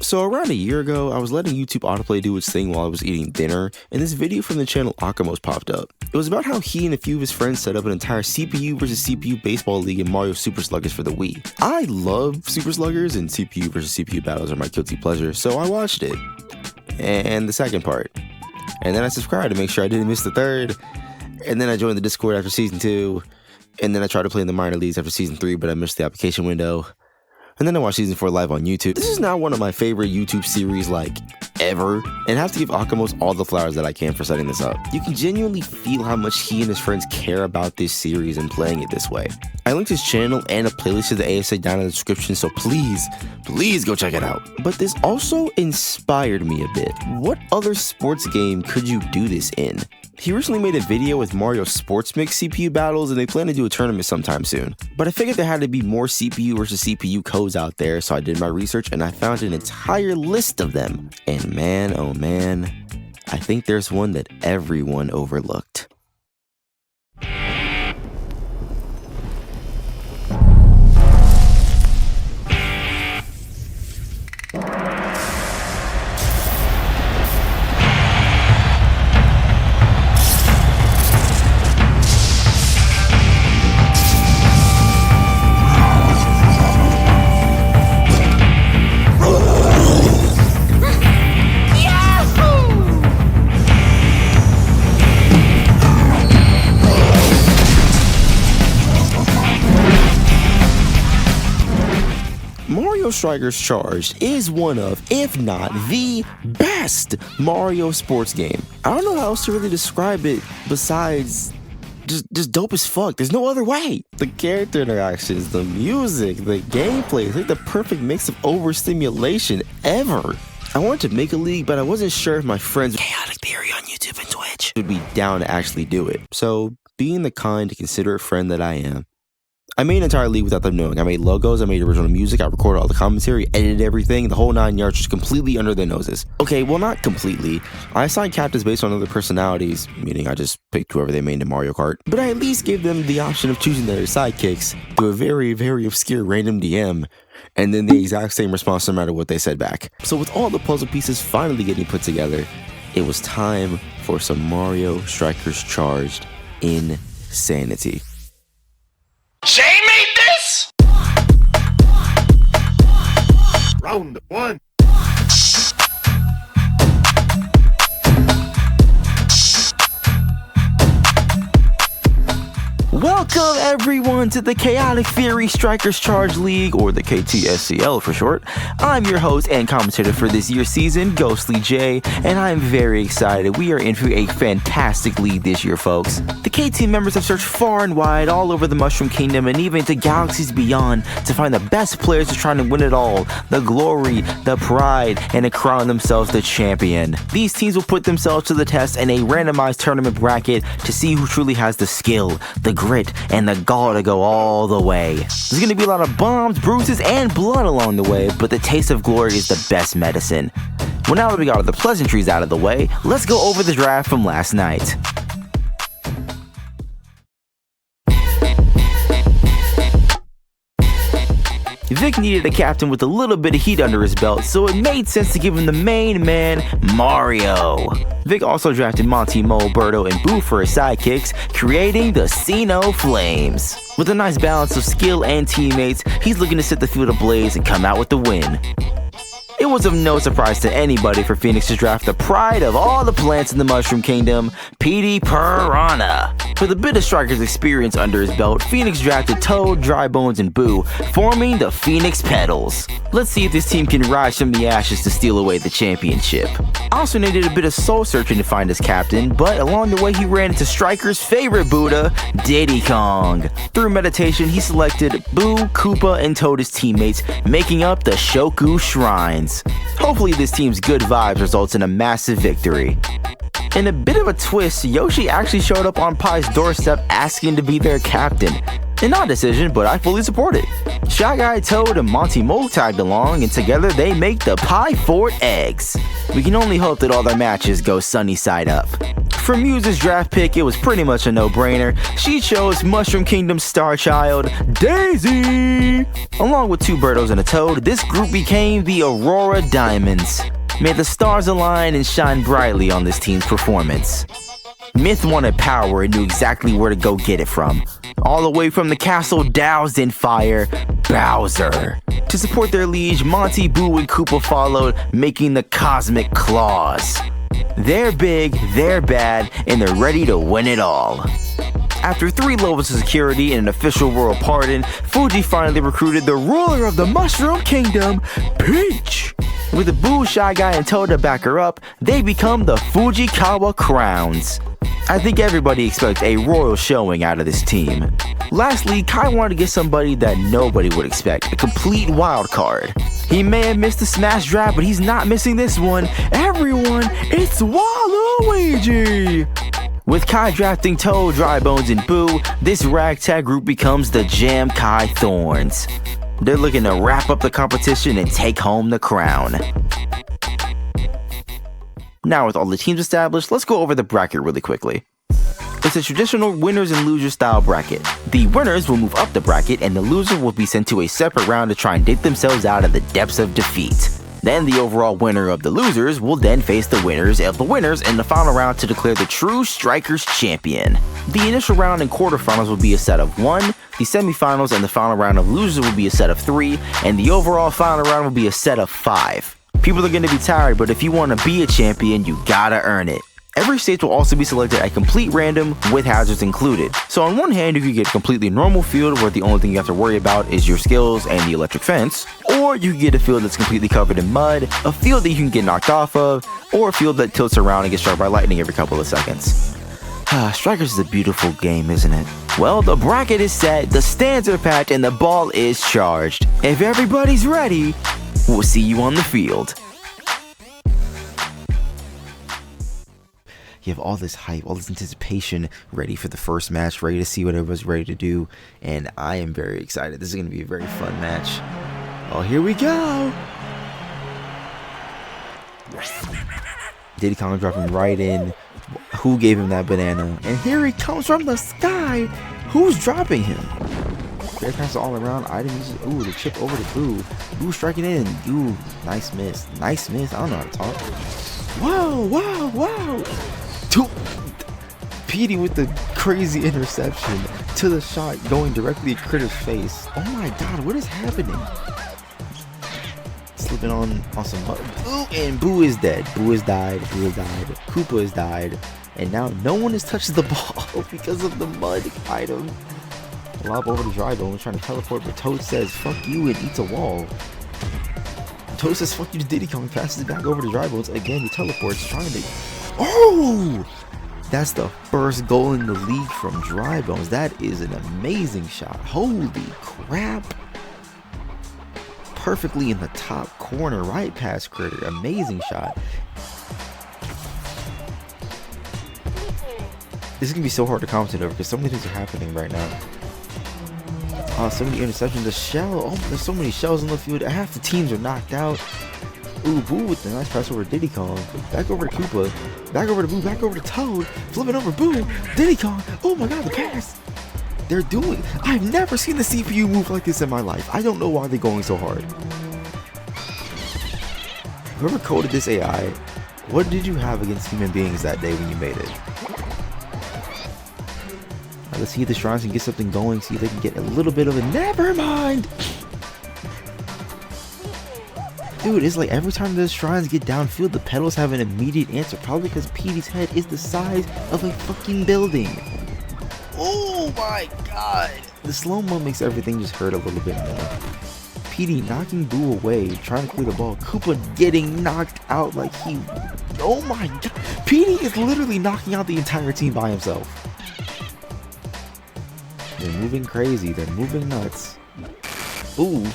So around a year ago, I was letting YouTube autoplay do its thing while I was eating dinner, and this video from the channel Akamos popped up. It was about how he and a few of his friends set up an entire CPU versus CPU baseball league in Mario Super Sluggers for the Wii. I love Super Sluggers, and CPU versus CPU battles are my guilty pleasure, so I watched it. And the second part. And then I subscribed to make sure I didn't miss the third. And then I joined the Discord after Season 2. And then I tried to play in the minor leagues after Season 3, but I missed the application window. And then I watched Season 4 live on YouTube. This is now one of my favorite YouTube series, ever. And I have to give Akamos all the flowers that I can for setting this up. You can genuinely feel how much he and his friends care about this series and playing it this way. I linked his channel and a playlist to the ASA down in the description, so please go check it out. But this also inspired me a bit. What other sports game could you do this in? He recently made a video with Mario Sports Mix CPU battles, and they plan to do a tournament sometime soon. But I figured there had to be more CPU versus CPU codes out there, so I did my research and I found an entire list of them. And man, oh man, I think there's one that everyone overlooked. Mario Strikers Charged is one of, if not the best Mario sports game. I don't know how else to really describe it besides just dope as fuck. There's no other way. The character interactions, the music, the gameplay, it's like the perfect mix of overstimulation ever. I wanted to make a league, but I wasn't sure if my friends Chaotic Theory on YouTube and Twitch would be down to actually do it. So, being the kind, considerate friend that I am, I made an entire league without them knowing. I made logos, I made original music, I recorded all the commentary, edited everything, the whole 9 yards, just completely under their noses. Okay, well, not completely. I assigned captains based on other personalities, meaning I just picked whoever they made in Mario Kart, but I at least gave them the option of choosing their sidekicks through a very, very obscure random DM, and then the exact same response no matter what they said back. So with all the puzzle pieces finally getting put together, it was time for some Mario Strikers Charged insanity. Jay made this? Round one. Welcome everyone to the Chaotic Theory Strikers Charge League, or the KTSL for short. I'm your host and commentator for this year's season, Ghostly J, and I'm very excited. We are in for a fantastic league this year, folks. The KT members have searched far and wide all over the Mushroom Kingdom and even to galaxies beyond to find the best players to try to win it all, the glory, the pride, and to crown themselves the champion. These teams will put themselves to the test in a randomized tournament bracket to see who truly has the skill, the grit, and the gall to go all the way. There's gonna be a lot of bombs, bruises, and blood along the way, but the taste of glory is the best medicine. Well, now that we got all the pleasantries out of the way, let's go over the draft from last night. Vic needed a captain with a little bit of heat under his belt, so it made sense to give him the main man, Mario. Vic also drafted Monty, Mo, Birdo, and Boo for his sidekicks, creating the Sino Flames. With a nice balance of skill and teammates, he's looking to set the field ablaze and come out with the win. It was of no surprise to anybody for Phoenix to draft the pride of all the plants in the Mushroom Kingdom, Petey Piranha. With a bit of Striker's experience under his belt, Phoenix drafted Toad, Dry Bones, and Boo, forming the Phoenix Petals. Let's see if this team can rise from the ashes to steal away the championship. Also needed a bit of soul searching to find his captain, but along the way he ran into Striker's favorite Buddha, Diddy Kong. Through meditation, he selected Boo, Koopa, and Toad as teammates, making up the Shoku Shrines. Hopefully this team's good vibes results in a massive victory. In a bit of a twist, Yoshi actually showed up on Pie's doorstep asking to be their captain. An odd decision, but I fully support it. Shy Guy, Toad, and Monty Mo tagged along, and together they make the Pie Fort Eggs. We can only hope that all their matches go sunny side up. For Muse's draft pick, it was pretty much a no-brainer. She chose Mushroom Kingdom's star child, Daisy! Along with 2 Birdos and a Toad, this group became the Aurora Diamonds. May the stars align and shine brightly on this team's performance. Myth wanted power and knew exactly where to go get it from. All the way from the castle doused in fire, Bowser. To support their liege, Monty, Boo, and Koopa followed, making the Cosmic Claws. They're big, they're bad, and they're ready to win it all. After 3 levels of security and an official royal pardon, Fuji finally recruited the ruler of the Mushroom Kingdom, Peach. With a Boo, Shy Guy, and Toad to back her up, they become the Fujikawa Crowns. I think everybody expects a royal showing out of this team. Lastly, Kai wanted to get somebody that nobody would expect, a complete wild card. He may have missed the Smash draft, but he's not missing this one. Everyone, it's Waluigi! With Kai drafting Toad, Dry Bones, and Boo, this ragtag group becomes the Jam Kai Thorns. They're looking to wrap up the competition and take home the crown. Now with all the teams established, let's go over the bracket really quickly. It's a traditional winners and losers style bracket. The winners will move up the bracket and the loser will be sent to a separate round to try and dig themselves out of the depths of defeat. Then the overall winner of the losers will then face the winners of the winners in the final round to declare the true Strikers champion. The initial round and quarterfinals will be a set of 1, the semifinals and the final round of losers will be a set of 3, and the overall final round will be a set of 5. People are going to be tired, but if you want to be a champion, you gotta earn it. Every stage will also be selected at complete random with hazards included. So on one hand, you could get a completely normal field where the only thing you have to worry about is your skills and the electric fence, or you can get a field that's completely covered in mud, a field that you can get knocked off of, or a field that tilts around and gets struck by lightning every couple of seconds. Strikers is a beautiful game, isn't it? Well, the bracket is set, the stands are packed, and the ball is charged. If everybody's ready, we'll see you on the field. You have all this hype, all this anticipation ready for the first match, ready to see what everybody's ready to do, and I am very excited. This is going to be a very fun match. Oh, here we go! Diddy Kong dropping right in. Who gave him that banana? And here he comes from the sky! Who's dropping him? Fair pass all around. Items. Ooh, the chip over to Boo. Boo striking in. Ooh, nice miss. Nice miss. I don't know how to talk. Whoa, whoa, whoa! Petey with the crazy interception to the shot going directly at Critter's face. Oh my god, what is happening? Slipping on some mud. Ooh, and Boo is dead. Boo has died. Boo has died. Koopa has died. And now no one has touched the ball because of the mud item. Lob over to Dry Bones trying to teleport, but Toad says fuck you and eats a wall. Toad says fuck you to Diddy Kong, passes it back over to Dry Bones. Again, he teleports, trying to... Oh! That's the first goal in the league from Dry Bones. That is an amazing shot. Holy crap. Perfectly in the top corner, right past Critter. Amazing shot. This is going to be so hard to commentate over because so many things are happening right now. So many interceptions. The shell. Oh, there's so many shells in the field. Half the teams are knocked out. Ooh, Boo with the nice pass over to Diddy Kong. Back over to Koopa. Back over to Boo. Back over to Toad. Flipping over Boo. Diddy Kong. Oh my god, the pass. They're doing... I've never seen the CPU move like this in my life. I don't know why they're going so hard. Whoever coded this AI, what did you have against human beings that day when you made it? Let's see if the shrines can get something going. See if they can get a little bit of a... Never mind! Dude, it's like every time the shrines get downfield, the pedals have an immediate answer. Probably because Petey's head is the size of a fucking building. Oh my god! The slow-mo makes everything just hurt a little bit more. Petey knocking Boo away, trying to clear the ball. Koopa getting knocked out like he... Oh my god! Petey is literally knocking out the entire team by himself. They're moving crazy. They're moving nuts. Ooh.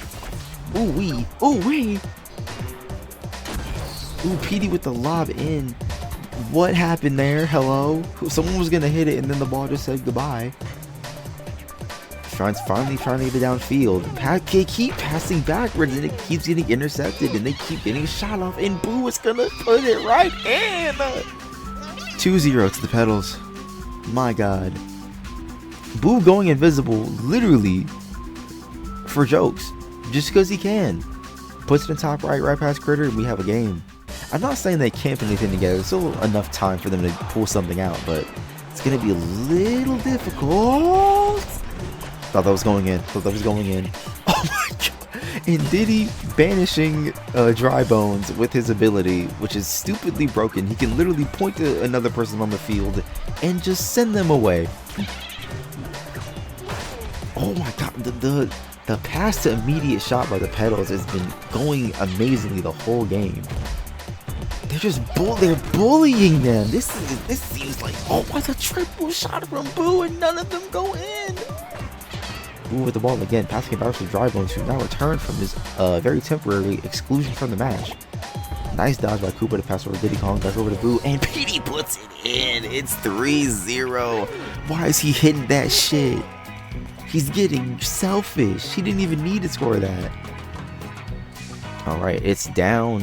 Ooh wee. Ooh wee. Ooh, Petey with the lob in. What happened there? Hello? Someone was gonna hit it and then the ball just said goodbye. Shrines finally trying to get it downfield. They keep passing backwards and it keeps getting intercepted and they keep getting shot off and Boo is gonna put it right in. 2-0 to the pedals. My god. Boo going invisible, literally, for jokes. Just because he can. Puts it in top right past Critter, and we have a game. I'm not saying they can't put anything together. There's still enough time for them to pull something out, but it's going to be a little difficult. Thought that was going in. Oh my god. And Diddy banishing Dry Bones with his ability, which is stupidly broken. He can literally point to another person on the field and just send them away. Oh my god, the pass to immediate shot by the pedals has been going amazingly the whole game. They're just they're bullying them. This seems like, oh, what's a triple shot from Boo and none of them go in. Boo with the ball again, passing it back to Dry Bones, who now returned from his very temporary exclusion from the match. Nice dodge by Koopa to pass over Diddy Kong, back over to Boo, and PD puts it in. It's 3-0. Why is he hitting that shit? He's getting selfish. He didn't even need to score that. Alright, it's down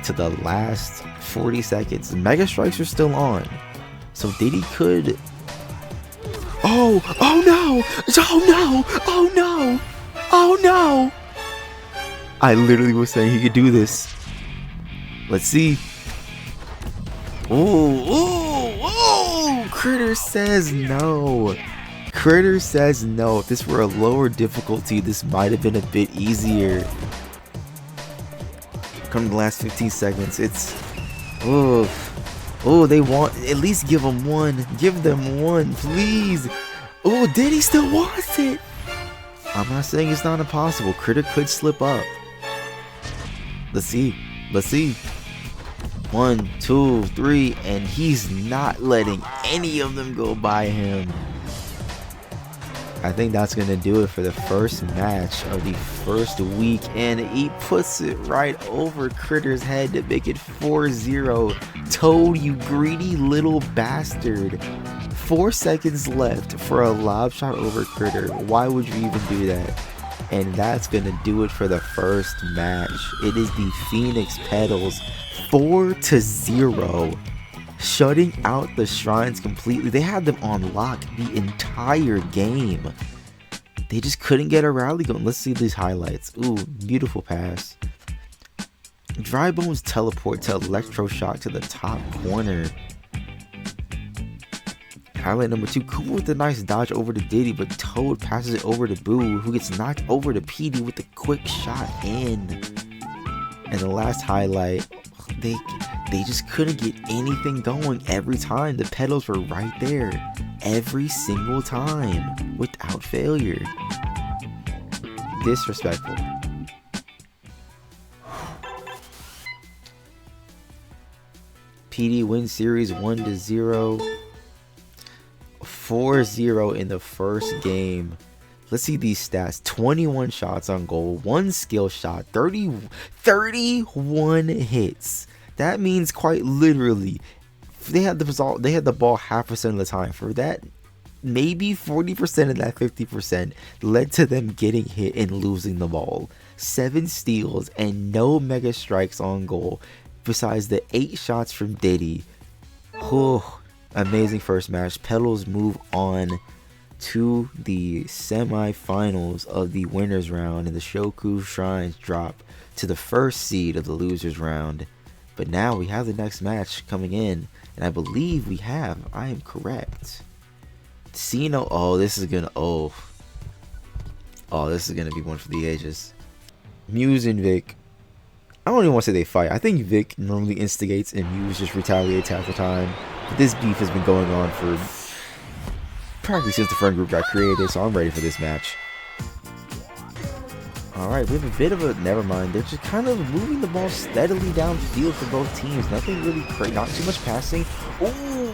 to the last 40 seconds. Mega Strikes are still on. So Diddy could... Oh no! Oh no! I literally was saying he could do this. Let's see. Oh! Critter says no. Critter says no. If this were a lower difficulty, this might have been a bit easier. Come to the last 15 seconds. It's... Oh, they want... At least give them one. Give them one, please. Oh, Diddy still wants it. I'm not saying it's not impossible. Critter could slip up. Let's see. 1, 2, 3, and he's not letting any of them go by him. I think that's going to do it for the first match of the first week, and he puts it right over Critter's head to make it 4-0. Toad, you greedy little bastard. 4 seconds left for a lob shot over Critter. Why would you even do that? And that's going to do it for the first match. It is the Phoenix Pedals 4-0. Shutting out the Shrines completely. They had them on lock the entire game. They just couldn't get a rally going. Let's see these highlights. Ooh, beautiful pass. Dry Bones teleport to Electroshock to the top corner. Highlight number 2, Koopa with a nice dodge over to Diddy, but Toad passes it over to Boo, who gets knocked over to PD with a quick shot in. And the last highlight, they just couldn't get anything going every time. The pedals were right there every single time without failure. Disrespectful. PD wins series 1-0. 4-0 in the first game. Let's see these stats. 21 shots on goal, 1 skill shot, 31 hits. That means quite literally they had the ball half percent of the time. For that, maybe 40% of that 50% led to them getting hit and losing the ball. 7 steals and no mega strikes on goal, besides the 8 shots from Diddy. Amazing first match. Pedals move on to the semi-finals of the winners round, and the Shoku Shrines drop to the first seed of the losers round. But now we have the next match coming in, and I believe we have, I am correct, Sino. This is gonna be one for the ages. Muse and Vic. I don't even want to say they fight. I think Vic normally instigates and Muse just retaliates half the time. But this beef has been going on for practically since the friend group got created, so I'm ready for this match. Alright, we have a bit of a... Never mind. They're just kind of moving the ball steadily downfield for both teams. Nothing really crazy. Not too much passing. Ooh,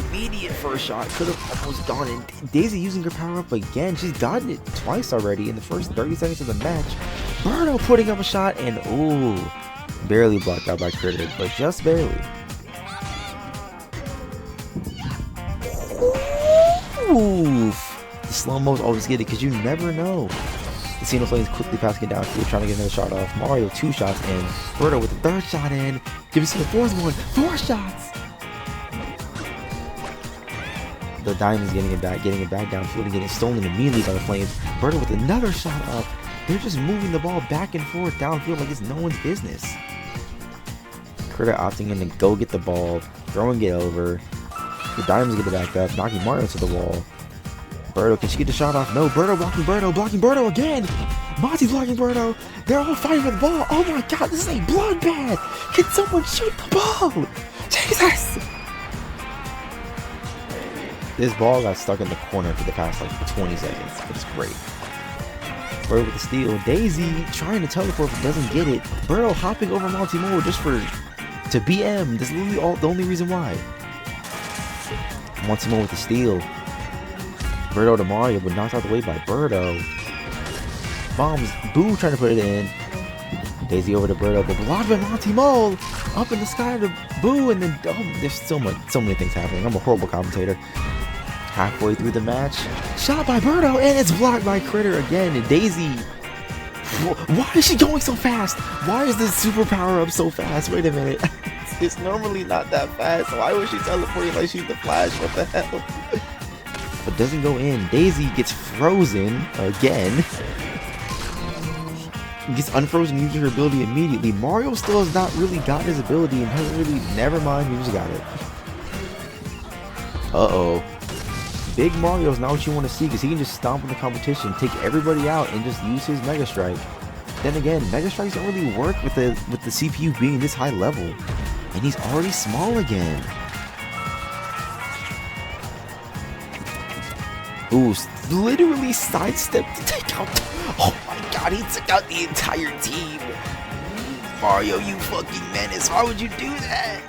immediate first shot. Could have almost gone in. Daisy using her power up again. She's gotten it twice already in the first 30 seconds of the match. Birdo putting up a shot, and ooh, barely blocked out by Critter, but just barely. Oof. The slow-mo's always get it because you never know. The Casino plays quickly passing it downfield, trying to get another shot off. Mario 2 shots in. Birdo with the 3rd shot in. Give us the 4th one. 4 shots. The Diamonds getting it back downfield and getting stolen immediately by the Flames. Berto with another shot up. They're just moving the ball back and forth downfield like it's no one's business. Critter opting in to go get the ball, throwing it over. The Diamonds get it back up, knocking Mario to the wall. Berto, can she get the shot off? No, Berto blocking Berto again. Monty's blocking Berto. They're all fighting for the ball. Oh my god, this is a bloodbath. Can someone shoot the ball? Jesus! This ball got stuck in the corner for the past like 20 seconds. It's great. Berto with the steal. Daisy trying to teleport but doesn't get it. Berto hopping over Monty Moore just to BM. That's literally the only reason why. Monty Moore with the steal. Berto to Mario, but knocked out the way by Berto. Bombs, Boo trying to put it in. Daisy over to Berto, but blocked by Monty Mole. Up in the sky to Boo, and then there's so many things happening. I'm a horrible commentator. Halfway through the match, shot by Berto, and it's blocked by Critter again. And Daisy, why is she going so fast? Why is this super power up so fast? Wait a minute, it's normally not that fast. Why was she teleporting like she's the Flash? What the hell? But doesn't go in. Daisy gets frozen again. Gets unfrozen using her ability immediately. Mario still has not really gotten his ability and hasn't really. Never mind, he just got it. Uh-oh. Big Mario's not what you want to see because he can just stomp in the competition, take everybody out, and just use his Mega Strike. Then again, Mega Strikes don't really work with the CPU being this high level. And he's already small again. Ooh, literally sidestepped to take out. Oh my god, he took out the entire team. Mario, you fucking menace. Why would you do that?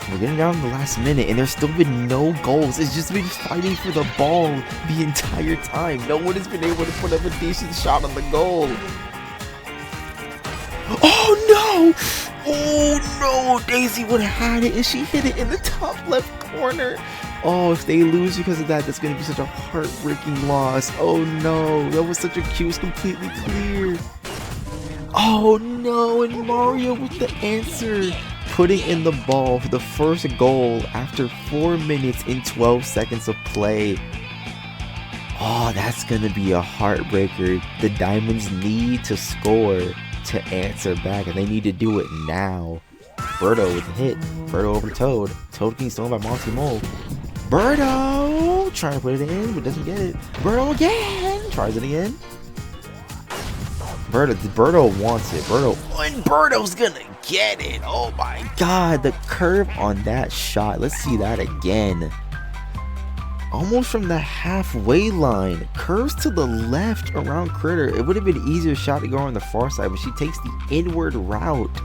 We're getting down to the last minute, and there's still been no goals. It's just been fighting for the ball the entire time. No one has been able to put up a decent shot on the goal. Oh no! Oh no! Daisy would have had it, and she hit it in the top left corner. Oh, if they lose because of that, that's going to be such a heartbreaking loss. Oh no, that was such a cue. It was completely clear. Oh no, and Mario with the answer. Putting in the ball for the first goal after 4 minutes and 12 seconds of play. Oh, that's going to be a heartbreaker. The Diamonds need to score to answer back, and they need to do it now. Berto with the hit. Berto over Toad. Toad getting stolen by Monty Mole. Berto trying to put it in, but doesn't get it. Berto again. Tries it again. Berto wants it. Berto's gonna get it. Oh my god, the curve on that shot. Let's see that again. Almost from the halfway line. Curves to the left around Critter. It would have been easier shot to go on the far side, but she takes the inward route.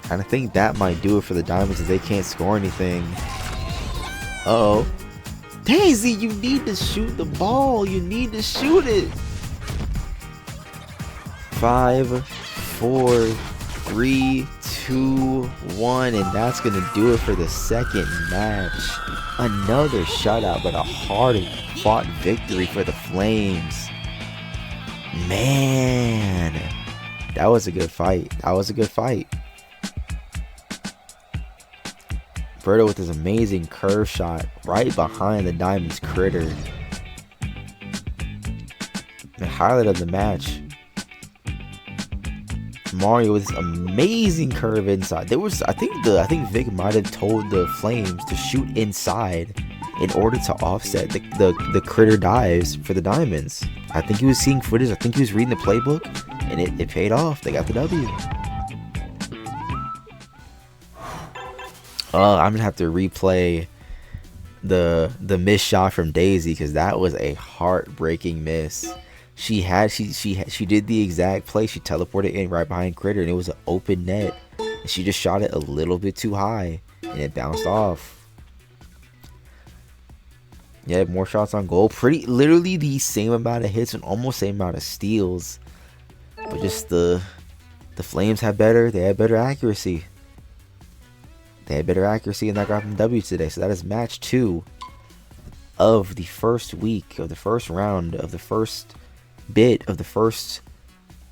And I think that might do it for the Diamonds if they can't score anything. Uh-oh. Daisy, you need to shoot the ball. You need to shoot it. 5, 4, 3, 2, 1, and that's gonna do it for the second match. Another shutout, but a hard-fought victory for the Flames. Man, that was a good fight. Berto with his amazing curve shot right behind the Diamonds Critter. The highlight of the match. Mario with this amazing curve inside. I think Vic might have told the Flames to shoot inside in order to offset the Critter dives for the Diamonds. I think he was seeing footage. I think he was reading the playbook, and it paid off. They got the W. I'm gonna have to replay the missed shot from Daisy because that was a heartbreaking miss. She did the exact play. She teleported in right behind Critter, and it was an open net. And she just shot it a little bit too high, and it bounced off. Yeah, more shots on goal. Literally the same amount of hits and almost same amount of steals. But just the Flames had better. They had better accuracy. And that got them W today. So that is match 2 of the first week, of the first round, of the first bit of the first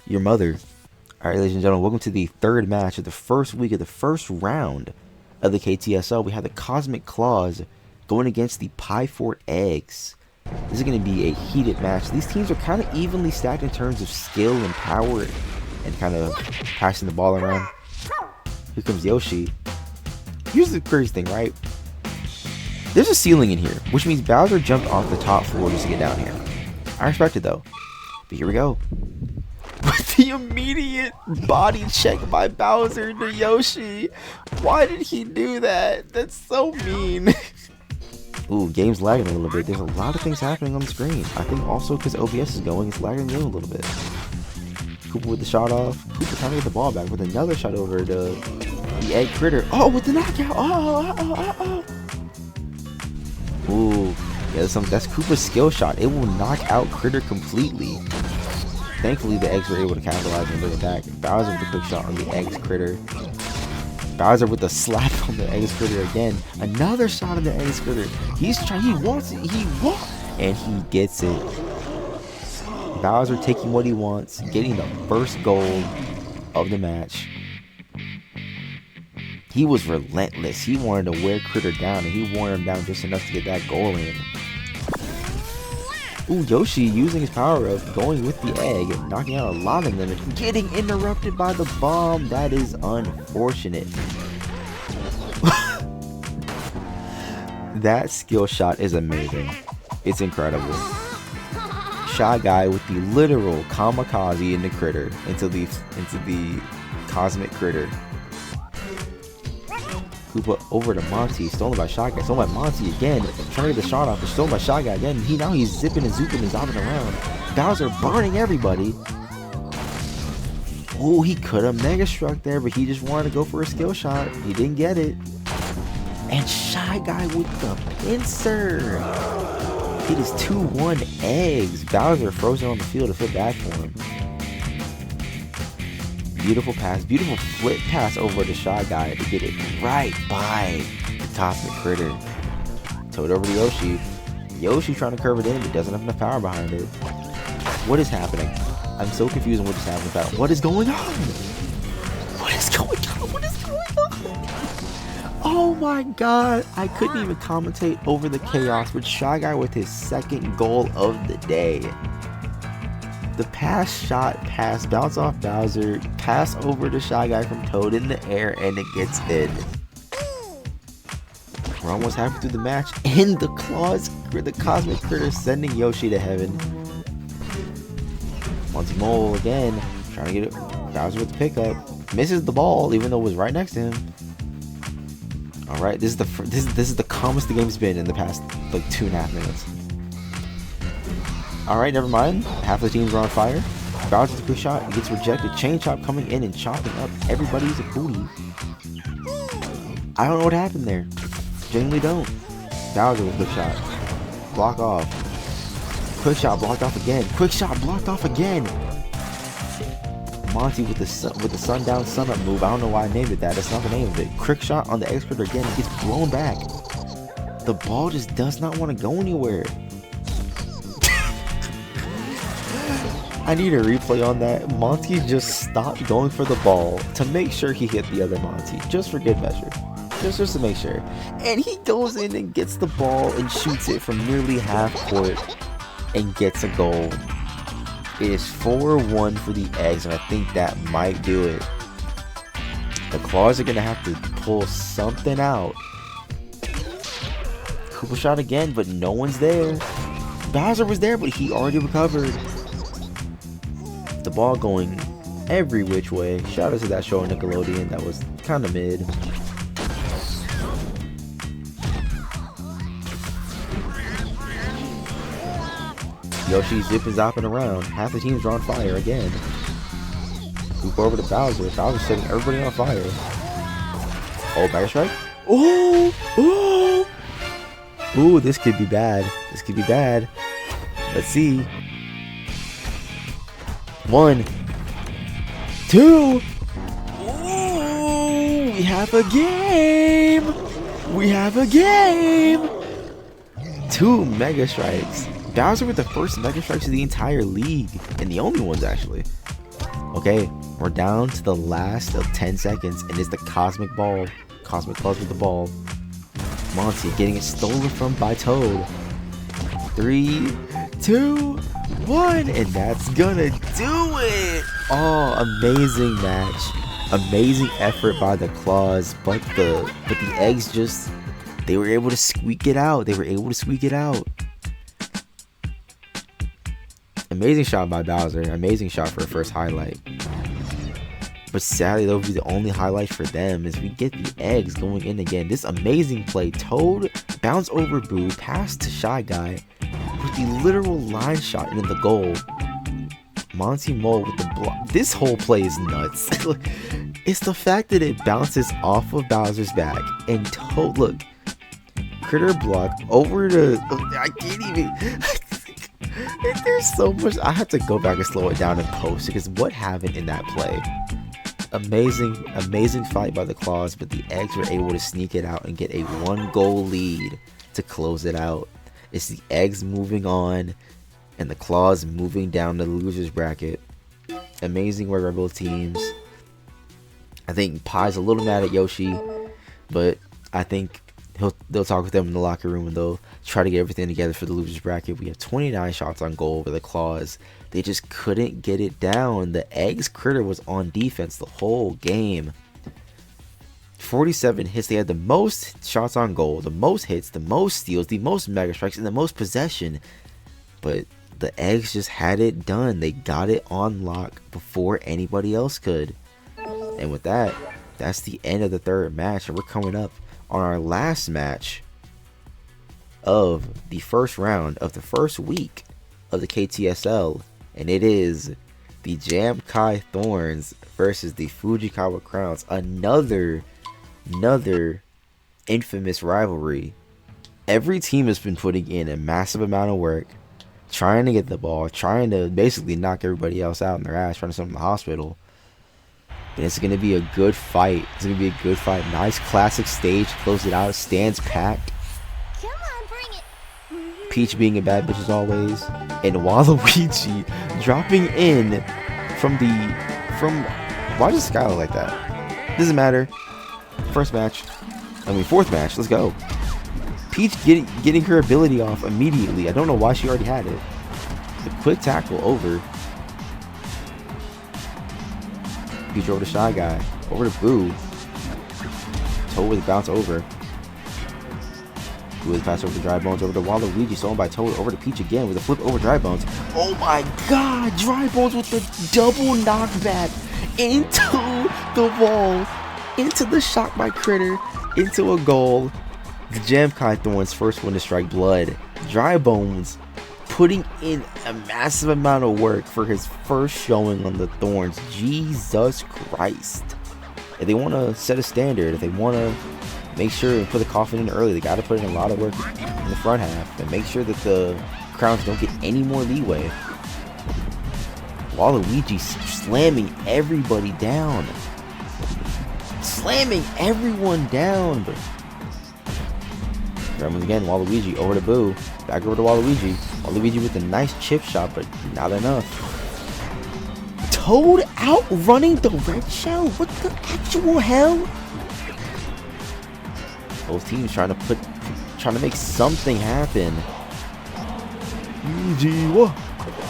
Your Mother. Alright, ladies and gentlemen, welcome to the third match of the first week of the first round of the KTSL, we have the Cosmic Claws going against the Pie Fort Eggs. This is going to be a heated match. These teams are kind of evenly stacked in terms of skill and power and kind of passing the ball around. Here comes Yoshi. Here's the crazy thing, right? There's a ceiling in here, which means Bowser jumped off the top floor just to get down here. I respect it though. But here we go. With the immediate body check by Bowser to Yoshi. Why did he do that? That's so mean. Ooh, game's lagging a little bit. There's a lot of things happening on the screen. I think also because OBS is going, it's lagging the game a little bit. Koopa with the shot off. Koopa trying to get the ball back with another shot over to the egg critter. Oh, with the knockout. Ooh, yeah, that's Koopa's skill shot. It will knock out critter completely. Thankfully, the eggs were able to capitalize and bring it back. Bowser with a quick shot on the eggs critter. Bowser with a slap on the eggs critter again. Another shot on the eggs critter. He's trying. He wants it. And he gets it. Bowser taking what he wants, getting the first goal of the match. He was relentless. He wanted to wear critter down, and he wore him down just enough to get that goal in. Ooh, Yoshi using his power up, going with the egg, knocking out a lot of them, and getting interrupted by the bomb. That is unfortunate. That skill shot is amazing. It's incredible. Shy Guy with the literal kamikaze in the critter into the cosmic critter. Koopa over to Monty, stolen by Shy Guy, stolen by Monty again, trying to get the shot off, but stolen by Shy Guy again. Now he's zipping and zooping and zopping around. Bowser burning everybody. Oh, he could have Mega Struck there, but he just wanted to go for a skill shot. He didn't get it. And Shy Guy with the pincer. It is 2-1 eggs. Bowser frozen on the field to flip back for him. Beautiful pass, beautiful flip pass over to Shy Guy to get it right by the cosmic critter. Toad over to Yoshi. Yoshi trying to curve it in, but doesn't have enough power behind it. What is happening? I'm so confused on what is happening about. What is going on? What is going on? What is going on? Oh my god, I couldn't even commentate over the chaos with Shy Guy with his second goal of the day. The pass shot, pass, bounce off Bowser, pass over to Shy Guy from Toad in the air, and it gets in. We're almost halfway through the match, and the cosmic critter sending Yoshi to heaven. Monty Mole again, trying to get it. Bowser with the pickup, misses the ball, even though it was right next to him. All right, this is the calmest the game's been in the past like 2.5 minutes. Alright, never mind. Half the teams are on fire. Bowser's a quick shot. He gets rejected. Chain Chop coming in and chopping up everybody's a booty. I don't know what happened there. Genuinely don't. Bowser with a quick shot. Block off. Quick shot blocked off again. Quick shot blocked off again. Monty with the sundown sun up move. I don't know why I named it that. That's not the name of it. Quick shot on the X critter again. It gets blown back. The ball just does not want to go anywhere. I need a replay on that. Monty just stopped going for the ball to make sure he hit the other Monty, just for good measure, just to make sure. And he goes in and gets the ball and shoots it from nearly half court and gets a goal. It is 4-1 for the eggs, and I think that might do it. The Claws are gonna have to pull something out. Koopa shot again, but no one's there. Bowser was there, but he already recovered. The ball going every which way. Shout out to that show on Nickelodeon that was kind of mid. Yoshi zipping zopping around. Half the teams are on fire again. Loop over to Bowser. Bowser's setting everybody on fire. Oh, back strike. Oh, oh. Ooh, this could be bad. This could be bad. Let's see. 1, 2. Ooh, we have a game. We have a game. 2 Mega Strikes. Bowser with the first Mega Strikes of the entire league. And the only ones, actually. Okay, we're down to the last of 10 seconds. And it's the Cosmic Ball. Cosmic Claws with the ball. Monty getting it stolen from by Toad. 3, 2, 1, and that's gonna do it. Oh, amazing match. Amazing effort by the Claws, but the eggs just, they were able to squeak it out. Amazing shot by Bowser. Amazing shot for a first highlight. But sadly, that'll be the only highlight for them as we get the eggs going in again. This amazing play. Toad bounce over Boo, pass to Shy Guy with the literal line shot into the goal. Monty Mole with the block. This whole play is nuts. It's the fact that it bounces off of Bowser's back and Toad, look, critter block over the, I can't even. There's so much. I have to go back and slow it down and post because what happened in that play? Amazing fight by the Claws, but the eggs were able to sneak it out and get a 1-goal lead to close it out. It's the eggs moving on and the Claws moving down the losers bracket. Amazing work by both teams. I think Pie's a little mad at Yoshi, but I think they'll talk with them in the locker room and they'll try to get everything together for the losers bracket. We have 29 shots on goal with the Claws. They just couldn't get it down. The eggs critter was on defense the whole game. 47 hits. They had the most shots on goal, the most hits, the most steals, the most mega strikes, and the most possession. But the eggs just had it done. They got it on lock before anybody else could. And with that, that's the end of the third match. And we're coming up on our last match of the first round of the first week of the KTSL. And it is the Jam Kai Thorns versus the Fujikawa Crowns. Another infamous rivalry. Every team has been putting in a massive amount of work, trying to get the ball, trying to basically knock everybody else out in their ass, trying to send them to the hospital. And it's going to be a good fight. Nice classic stage. Close it out. Stands packed. Come on, bring it. Peach being a bad bitch as always. And Waluigi dropping in from why does Sky look like that? Doesn't matter. Fourth match. Let's go. Peach getting her ability off immediately. I don't know why she already had it. The quick tackle over. Peach over to Shy Guy. Over to Boo. Toad with a bounce over. Boo with a pass over to Dry Bones. Over to Waluigi. Stolen by Toad. Over to Peach again with a flip over Dry Bones. Oh my god! Dry Bones with the double knockback into the wall. Into the shot by Critter. Into a goal. The Jam Kai Thorns first one to strike blood. Dry Bones putting in a massive amount of work for his first showing on the Thorns. Jesus Christ. If they want to set a standard, if they want to make sure and put the coffin in early, they got to put in a lot of work in the front half and make sure that the Crowns don't get any more leeway. Waluigi slamming everybody down. Slamming everyone down. But again, Waluigi over to Boo. Back over to Waluigi. Waluigi with a nice chip shot, but not enough. Toad outrunning the red shell? What the actual hell? Both teams trying to make something happen.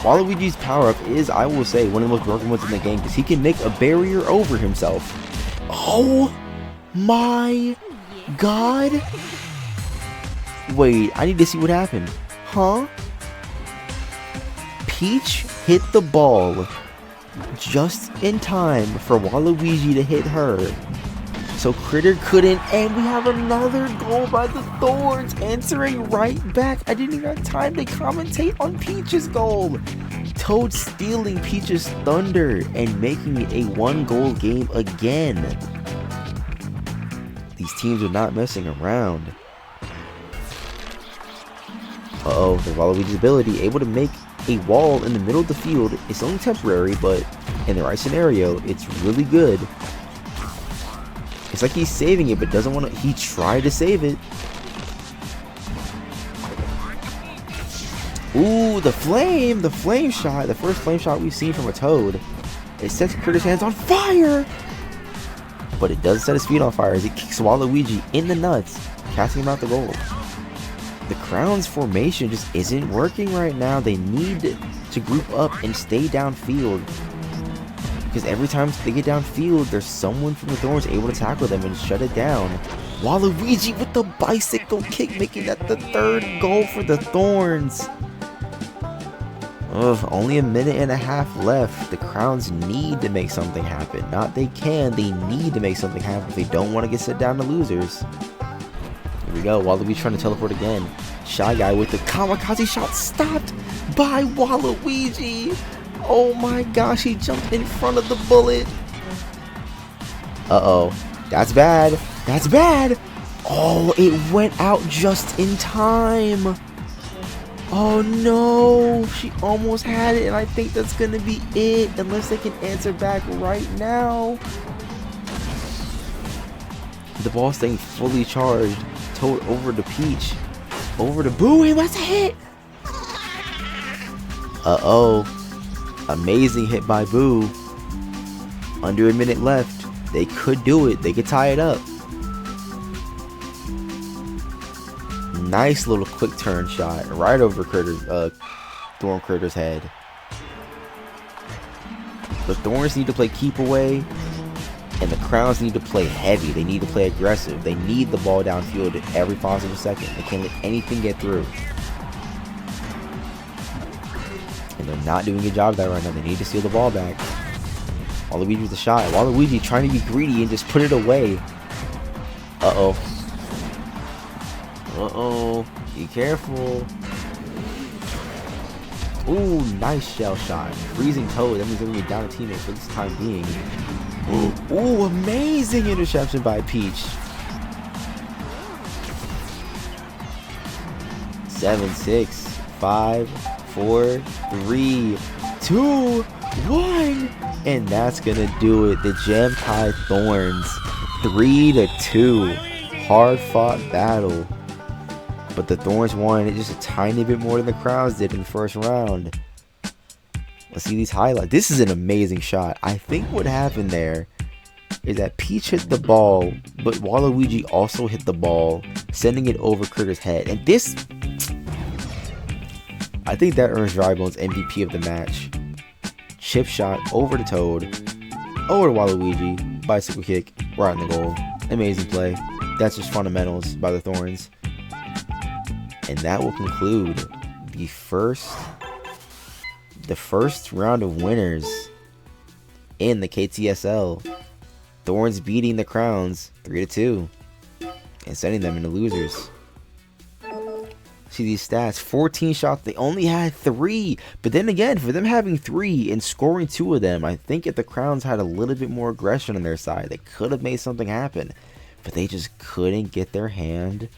Waluigi's power-up is, I will say, one of the most broken ones in the game because he can make a barrier over himself. Oh my god. Wait, I need to see what happened. Huh? Peach hit the ball just in time for Waluigi to hit her. So Critter couldn't, and we have another goal by the Thorns answering right back. I didn't even have time to commentate on Peach's goal. Toad stealing Peach's thunder and making it a 1-goal game again. These teams are not messing around. Uh-oh, the Waluigi's ability, able to make a wall in the middle of the field. It's only temporary, but in the right scenario, it's really good. It's like he's saving it, but doesn't want to. He tried to save it. Ooh, the flame shot, the first flame shot we've seen from a Toad. It sets Critter's hands on fire. but it does set his feet on fire as he kicks Waluigi in the nuts, casting him out the goal. The Crown's formation just isn't working right now. They need to group up and stay downfield, because every time they get downfield, there's someone from the Thorns able to tackle them and shut it down. Waluigi with the bicycle kick, making that the 3rd goal for the Thorns. Ugh, only a minute and a half left. The Crowns need to make something happen. Not they can, they need to make something happen if they don't want to get set down to losers. Here we go, Waluigi trying to teleport again. Shy Guy with the kamikaze shot, stopped by Waluigi. Oh my gosh, he jumped in front of the bullet. Uh-oh, that's bad. That's bad. Oh, it went out just in time. Oh no, she almost had it, and I think that's gonna be it, unless they can answer back right now. The ball staying fully charged. Toad over to Peach. Over to Boo, and that's a hit! Uh-oh. Amazing hit by Boo. Under a minute left. They could do it. They could tie it up. Nice little quick turn shot right over Thorn Critter's head. The Thorns need to play keep away, and the Crowns need to play heavy. They need to play aggressive. They need the ball downfield at every possible second. They can't let anything get through. And they're not doing a good job of that right now. They need to steal the ball back. Waluigi with the shot. Waluigi trying to be greedy and just put it away. Uh-oh. Uh-oh. Be careful. Ooh, nice shell shot. Freezing Toad. That means they're going to be down a teammate for this time being. Ooh, amazing interception by Peach. 7, 6, 5, 4, 3, 2, 1. And that's going to do it. The Gem Tie Thorns. 3-2. Hard fought battle. But the Thorns won it just a tiny bit more than the Crowns did in the first round. Let's see these highlights. This is an amazing shot. I think what happened there is that Peach hit the ball, but Waluigi also hit the ball, sending it over Critter's head. And this, I think that earns Drybone's MVP of the match. Chip shot over to Toad, over to Waluigi, bicycle kick, right in the goal. Amazing play. That's just fundamentals by the Thorns. And that will conclude the first round of winners in the KTSL. Thorns beating the Crowns 3-2 and sending them into losers. See these stats, 14 shots, they only had 3. But then again, for them having 3 and scoring 2 of them, I think if the Crowns had a little bit more aggression on their side, they could have made something happen. But they just couldn't get their hand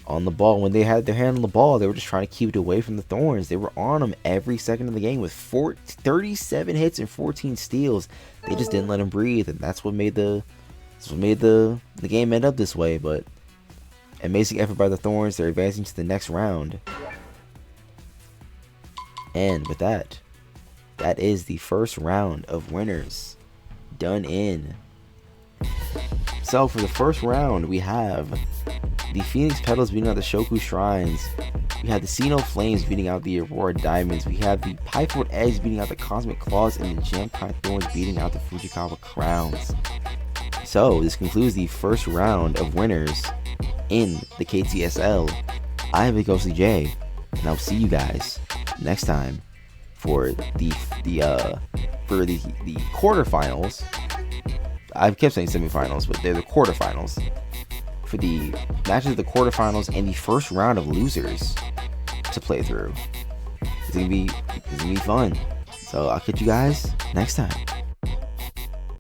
on the ball. When they had their hand on the ball, they were just trying to keep it away from the Thorns. They were on them every second of the game with 37 hits and 14 steals. They just didn't let them breathe, and that's what made the game end up this way. But amazing effort by the Thorns. They're advancing to the next round. And with that, that is the first round of winners done in. So for the first round, we have the Phoenix Petals beating out the Shoku Shrines. We have the Sinnoh Flames beating out the Aurora Diamonds. We have the Pipewood Eggs beating out the Cosmic Claws, and the Gem Tie Thorns beating out the Fujikawa Crowns. So this concludes the first round of winners in the KTSL. I am Big Ghostly J, and I'll see you guys next time for the quarterfinals. I kept saying semifinals, but they're the quarterfinals. For the matches of the quarterfinals and the first round of losers to play through. It's gonna be fun. So I'll catch you guys next time.